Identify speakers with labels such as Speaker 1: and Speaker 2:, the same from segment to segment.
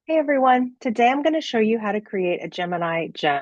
Speaker 1: Hey everyone, today I'm going to show you how to create a Gemini gem.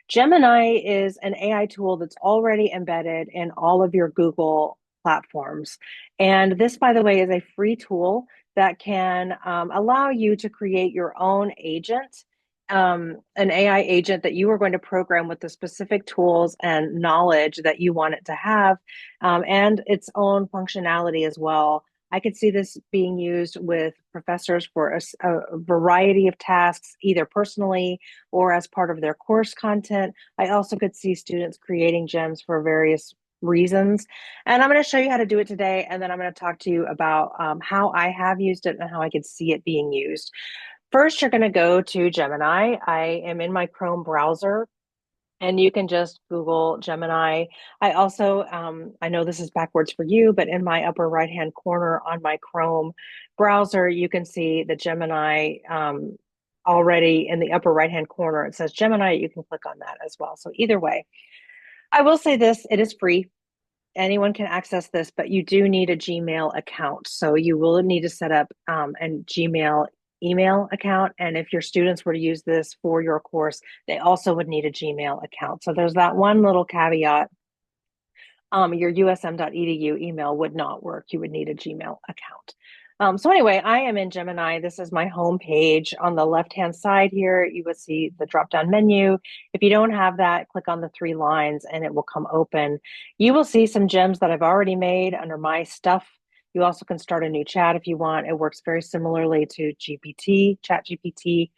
Speaker 1: Gemini is an AI tool that's already embedded in all of your Google platforms. And this, by the way, is a free tool that can allow you to create your own agent, an AI agent that you are going to program with the specific tools and knowledge that you want it to have, and its own functionality as well. I could see this being used with professors for a variety of tasks, either personally or as part of their course content. I also could see students creating gems for various reasons. And I'm going to show you how to do it today. And then I'm going to talk to you about how I have used it and how I could see it being used. First, you're going to go to Gemini. I am in my Chrome browser. And you can just Google Gemini. I also, I know this is backwards for you, but in my upper right-hand corner on my Chrome browser, you can see the Gemini already in the upper right-hand corner. It says Gemini. You can click on that as well. So either way, I will say this, it is free. Anyone can access this, but you do need a Gmail account. So you will need to set up a Gmail email account. And if your students were to use this for your course, they also would need a Gmail account. So there's that one little caveat. Your usm.edu email would not work. You would need a Gmail account. So anyway, I am in Gemini. This is my home page. On the left-hand side here, you will see the drop-down menu. If you don't have that, click on the three lines and it will come open. You will see some gems that I've already made under my stuff. You also can start a new chat if you want. It works very similarly to GPT, ChatGPT.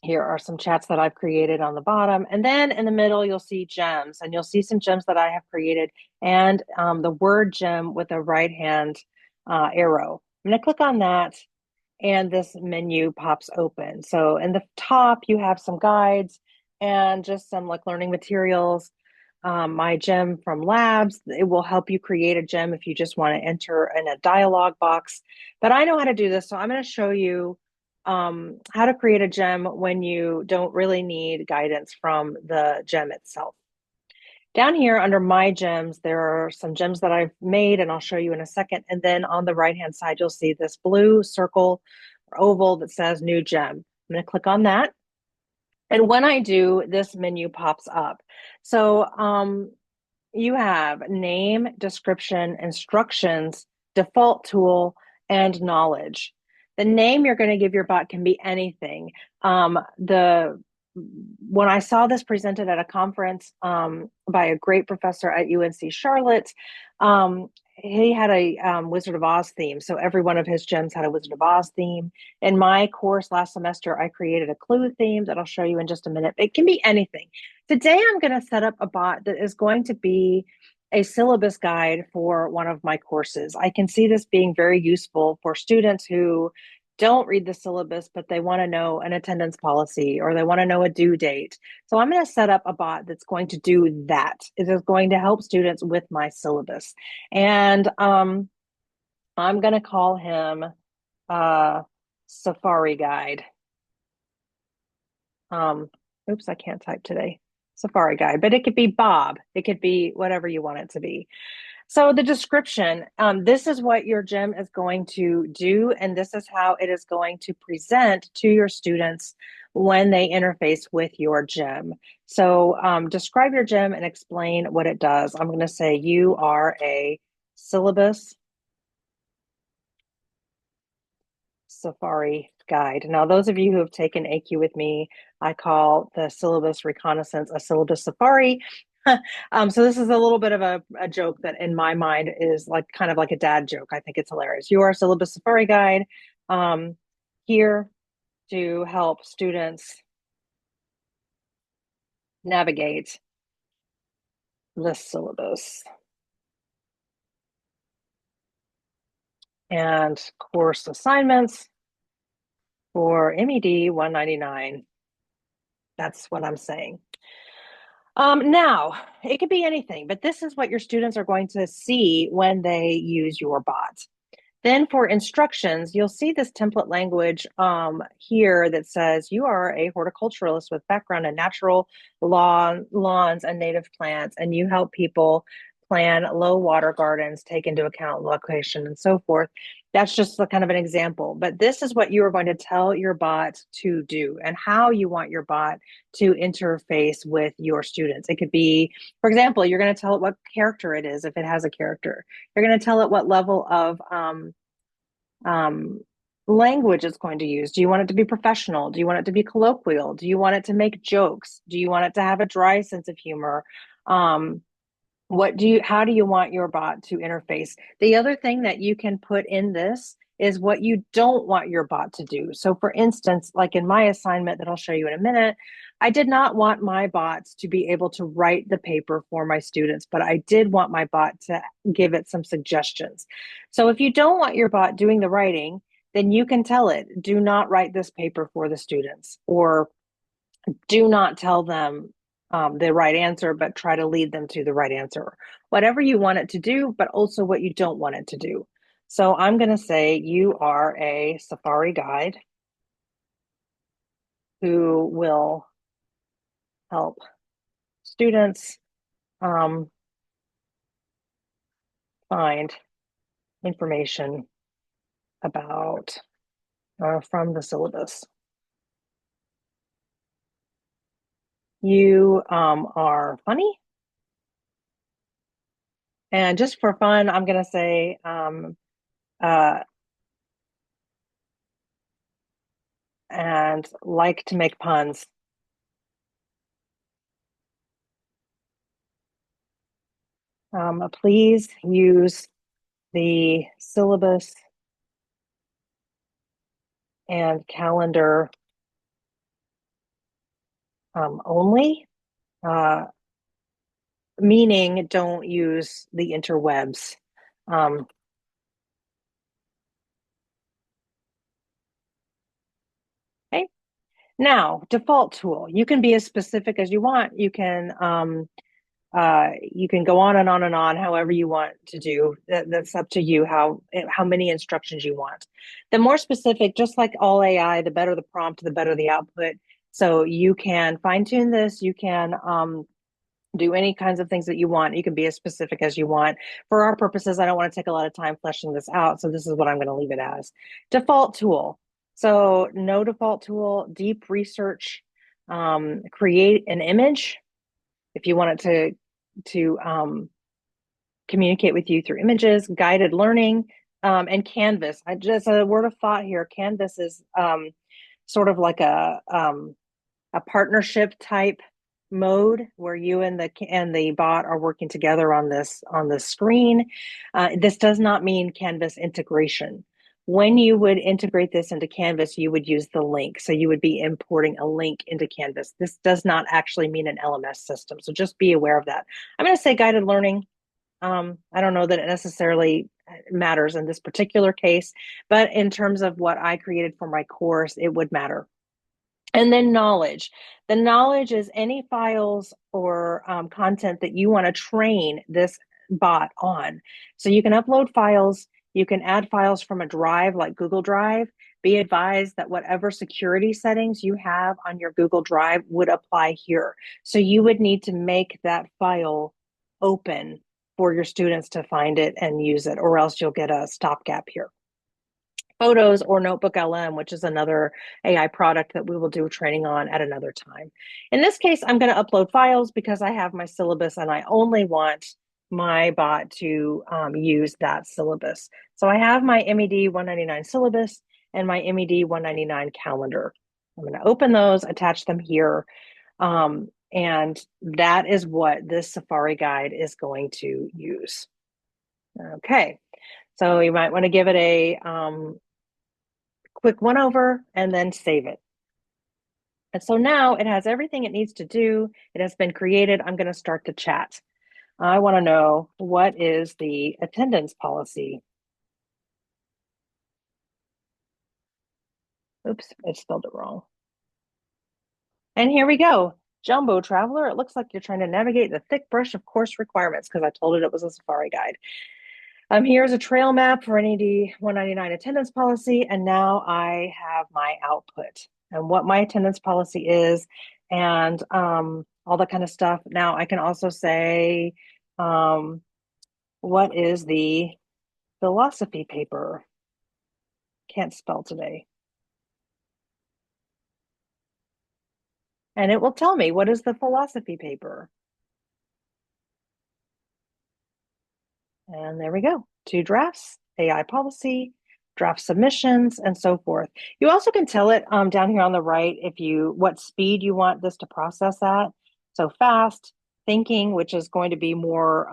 Speaker 1: Here are some chats that I've created on the bottom. And then in the middle, you'll see gems, and you'll see some gems that I have created and the word gem with a right hand arrow. I'm going to click on that, and this menu pops open. So in the top, you have some guides and just some like learning materials. My gem from labs, it will help you create a gem if you just want to enter in a dialog box. But I know how to do this, so I'm going to show you how to create a gem when you don't really need guidance from the gem itself. Down here under my gems, there are some gems that I've made, and I'll show you in a second. And then on the right-hand side, you'll see this blue circle or oval that says new gem. I'm going to click on that. And when I do, this menu pops up. So you have name, description, instructions, default tool, and knowledge. The name you're going to give your bot can be anything. The When I saw this presented at a conference by a great professor at UNC Charlotte, he had a Wizard of Oz theme. So every one of his gems had a Wizard of Oz theme. In my course last semester, I created a clue theme that I'll show you in just a minute. It can be anything. Today, I'm going to set up a bot that is going to be a syllabus guide for one of my courses. I can see this being very useful for students who don't read the syllabus, but they want to know an attendance policy or they want to know a due date. So I'm going to set up a bot that's going to do that. It is going to help students with my syllabus. And I'm going to call him Safari Guide. Oops, I can't type today. Safari Guide, but it could be Bob. It could be whatever you want it to be. So the description, this is what your gem is going to do, and this is how it is going to present to your students when they interface with your gem. So describe your gem and explain what it does. I'm going to say you are a syllabus Safari guide. Now, those of you who have taken AQ with me, I call the syllabus reconnaissance a syllabus safari. So this is a little bit of a joke that in my mind is like kind of like a dad joke. I think it's hilarious. You are a syllabus safari guide here to help students navigate the syllabus and course assignments for MED 199. That's what I'm saying. Now, it could be anything, but this is what your students are going to see when they use your bot. Then for instructions, you'll see this template language here that says you are a horticulturalist with background in natural lawns and native plants, and you help people plan low water gardens, take into account location and so forth. That's just kind of an example, but this is what you are going to tell your bot to do and how you want your bot to interface with your students. It could be, for example, you're going to tell it what character it is if it has a character. You're going to tell it what level of um, language it's going to use. Do you want it to be professional? Do you want it to be colloquial? Do you want it to make jokes? Do you want it to have a dry sense of humor? Um, how do you want your bot to interface? The other thing that you can put in this is what you don't want your bot to do. So for instance, like in my assignment that I'll show you in a minute, I did not want my bots to be able to write the paper for my students, but I did want my bot to give it some suggestions. So if you don't want your bot doing the writing, then you can tell it, do not write this paper for the students, or do not tell them the right answer, but try to lead them to the right answer. Whatever you want it to do, but also what you don't want it to do. So I'm going to say you are a Safari guide who will help students find information about from the syllabus. You are funny. And just for fun, I'm going to say uh, and like to make puns. Please use the syllabus and calendar only, uh, meaning don't use the interwebs. Um, okay. Now, default tool. You can be as specific as you want. You can go on and on and on, however you want to do. That's up to you how many instructions you want. The more specific, just like all AI, the better the prompt, the better the output. So you can fine tune this. You can do any kinds of things that you want. You can be as specific as you want. For our purposes, I don't want to take a lot of time fleshing this out. So this is what I'm going to leave it as. Default tool. So no default tool, deep research, create an image if you want it to communicate with you through images, guided learning, and Canvas. I just a word of thought here. Canvas is sort of like a partnership type mode where you and the bot are working together on this screen. This does not mean Canvas integration. When you would integrate this into Canvas, you would use the link. So you would be importing a link into Canvas. This does not actually mean an LMS system. So just be aware of that. I'm going to say guided learning. I don't know that it necessarily matters in this particular case, but in terms of what I created for my course, it would matter. And then knowledge. The knowledge is any files or content that you want to train this bot on. So you can upload files, you can add files from a drive like Google Drive. Be advised that whatever security settings you have on your Google Drive would apply here. So you would need to make that file open for your students to find it and use it, or else you'll get a stopgap here. Photos or Notebook LM, which is another AI product that we will do training on at another time. In this case, I'm going to upload files because I have my syllabus and I only want my bot to use that syllabus. So I have my MED 199 syllabus and my MED 199 calendar. I'm going to open those, attach them here. And that is what this Safari guide is going to use. Okay, so you might want to give it a quick one over and then save it. And so now it has everything it needs to do. It has been created. I'm going to start the chat. I want to know, what is the attendance policy? Oops, I spelled it wrong. And here we go. Jumbo Traveler, it looks like you're trying to navigate the thick brush of course requirements because I told it was a Safari guide. Here's a trail map for NED 199 attendance policy, and now I have my output and what my attendance policy is and all that kind of stuff. Now I can also say, what is the philosophy paper? can't spell today. And it will tell me what is the philosophy paper. And there we go. 2 drafts, AI policy, draft submissions, and so forth. You also can tell it down here on the right if you what speed you want this to process at. So fast, thinking, which is going to be more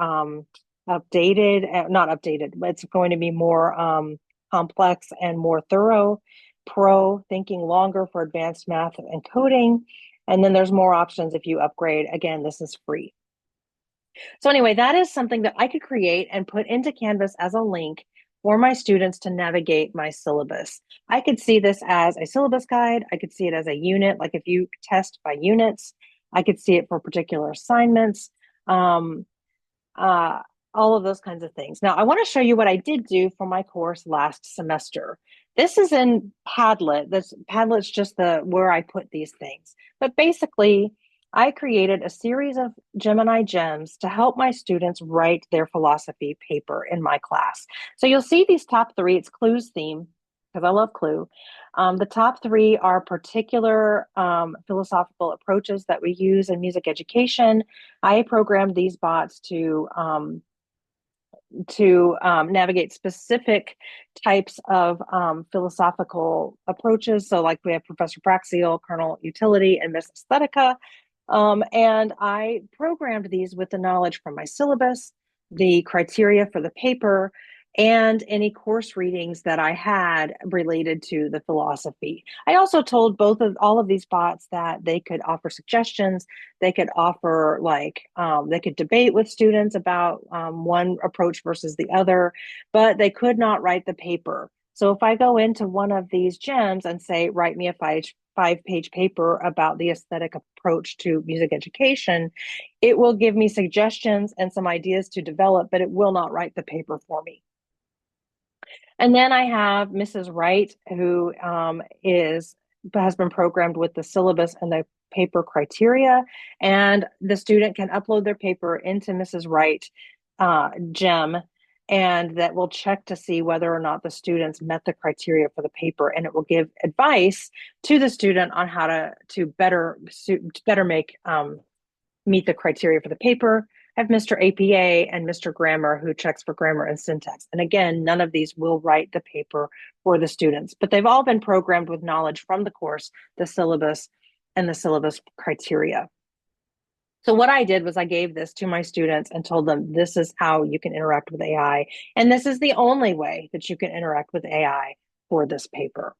Speaker 1: updated, not updated, but it's going to be more complex and more thorough. Pro, thinking longer for advanced math and coding. And then there's more options if you upgrade. Again, this is free. So anyway, that is something that I could create and put into Canvas as a link for my students to navigate my syllabus. I could see this as a syllabus guide. I could see it as a unit, like if you test by units. I could see it for particular assignments. Um, uh, all of those kinds of things. Now, I want to show you what I did do for my course last semester. This is in Padlet. Padlet's just the where I put these things. But basically, I created a series of Gemini Gems to help my students write their philosophy paper in my class. So you'll see these top three. It's Clue's theme, because I love Clue. The top three are particular philosophical approaches that we use in music education. I programmed these bots to navigate specific types of philosophical approaches. So, like we have Professor Praxiel, Kernel Utility, and Miss Aesthetica. And I programmed these with the knowledge from my syllabus, the criteria for the paper, and any course readings that I had related to the philosophy. I also told all of these bots that they could offer suggestions. They could offer they could debate with students about one approach versus the other, but they could not write the paper. So if I go into one of these gems and say, write me a five-page paper about the aesthetic approach to music education, it will give me suggestions and some ideas to develop, but it will not write the paper for me. And then I have Mrs. Wright, who has been programmed with the syllabus and the paper criteria, and the student can upload their paper into Mrs. Wright gem, and that will check to see whether or not the students met the criteria for the paper, and it will give advice to the student on how to better make meet the criteria for the paper. I have Mr. APA and Mr. Grammar, who checks for grammar and syntax. And again, none of these will write the paper for the students, but they've all been programmed with knowledge from the course, the syllabus, and the syllabus criteria. So what I did was I gave this to my students and told them, this is how you can interact with AI. And this is the only way that you can interact with AI for this paper.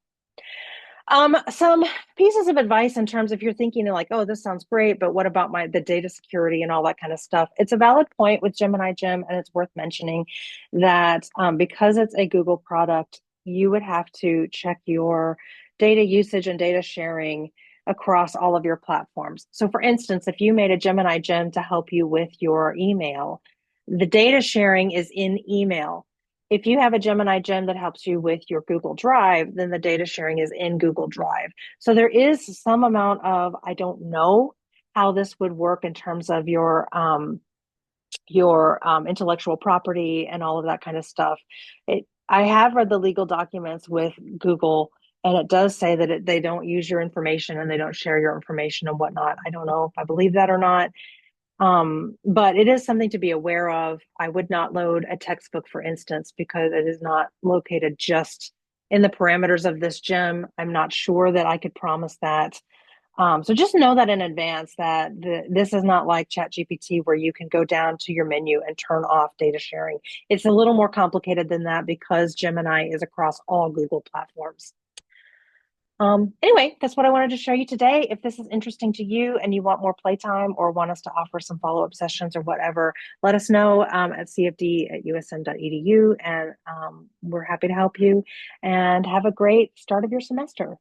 Speaker 1: Some pieces of advice in terms of you're thinking like, oh, this sounds great, but what about the data security and all that kind of stuff? It's a valid point with Gemini Gem, and it's worth mentioning that because it's a Google product, you would have to check your data usage and data sharing across all of your platforms. So for instance, if you made a Gemini Gem to help you with your email, the data sharing is in email. If you have a Gemini Gem that helps you with your Google Drive, then the data sharing is in Google Drive. So there is some amount of, I don't know how this would work in terms of your intellectual property and all of that kind of stuff. I have read the legal documents with Google, and it does say that they don't use your information and they don't share your information and whatnot. I don't know if I believe that or not. But it is something to be aware of. I would not load a textbook, for instance, because it is not located just in the parameters of this gem. I'm not sure that I could promise that. So just know that in advance that this is not like ChatGPT where you can go down to your menu and turn off data sharing. It's a little more complicated than that because Gemini is across all Google platforms. Anyway, that's what I wanted to show you today. If this is interesting to you and you want more playtime or want us to offer some follow-up sessions or whatever, let us know at cfd@usm.edu, and we're happy to help you, and have a great start of your semester.